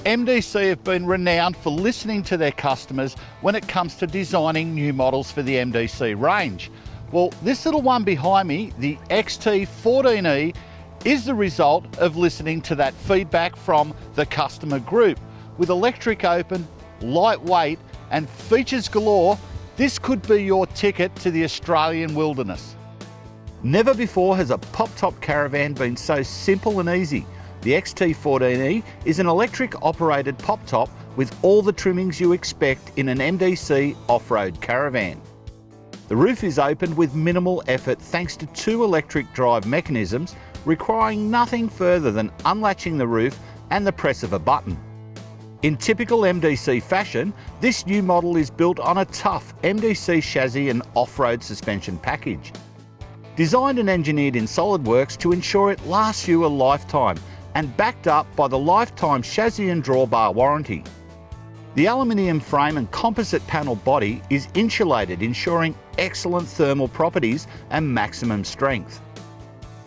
MDC have been renowned for listening to their customers when it comes to designing new models for the MDC range. Well, this little one behind me, the XT14E, is the result of listening to that feedback from the customer group. With electric open, lightweight and features galore, this could be your ticket to the Australian wilderness. Never before has a pop-top caravan been so simple and easy. The XT14E is an electric operated pop-top with all the trimmings you expect in an MDC off-road caravan. The roof is opened with minimal effort thanks to two electric drive mechanisms requiring nothing further than unlatching the roof and the press of a button. In typical MDC fashion, this new model is built on a tough MDC chassis and off-road suspension package. Designed and engineered in SolidWorks to ensure it lasts you a lifetime and backed up by the lifetime chassis and drawbar warranty. The aluminium frame and composite panel body is insulated, ensuring excellent thermal properties and maximum strength.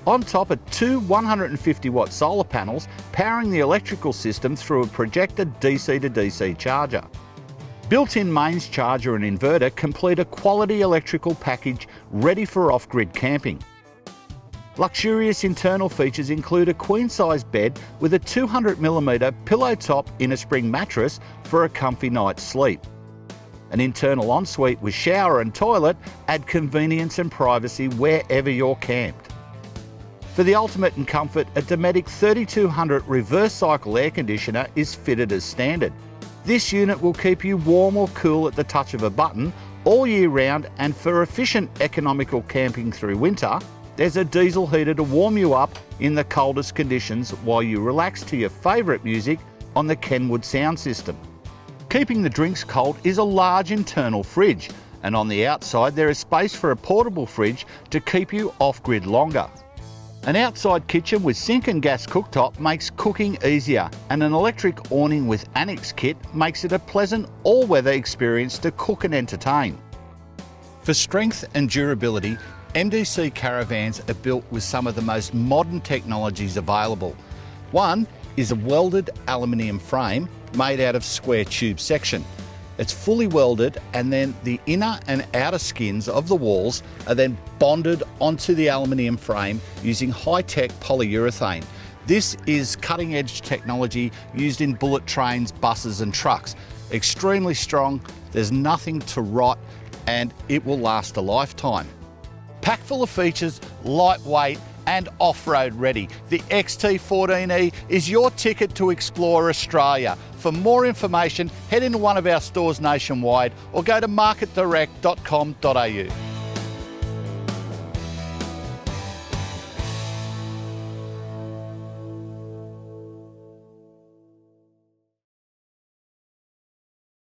On top are two 150-watt solar panels powering the electrical system through a projected DC to DC charger. Built-in mains charger and inverter complete a quality electrical package ready for off-grid camping. Luxurious internal features include a queen-size bed with a 200mm pillow-top innerspring mattress for a comfy night's sleep. An internal ensuite with shower and toilet add convenience and privacy wherever you're camped. For the ultimate in comfort, a Dometic 3200 reverse cycle air conditioner is fitted as standard. This unit will keep you warm or cool at the touch of a button all year round, and for efficient economical camping through winter, there's a diesel heater to warm you up in the coldest conditions while you relax to your favourite music on the Kenwood sound system. Keeping the drinks cold is a large internal fridge, and on the outside there is space for a portable fridge to keep you off-grid longer. An outside kitchen with sink and gas cooktop makes cooking easier, and an electric awning with annex kit makes it a pleasant all-weather experience to cook and entertain. For strength and durability, MDC caravans are built with some of the most modern technologies available. One is a welded aluminium frame made out of square tube section. It's fully welded, and then the inner and outer skins of the walls are then bonded onto the aluminium frame using high-tech polyurethane. This is cutting-edge technology used in bullet trains, buses and trucks. Extremely strong, there's nothing to rot, and it will last a lifetime. Packed full of features, lightweight and off-road ready, the XT14E is your ticket to explore Australia. For more information, head into one of our stores nationwide or go to marketdirect.com.au.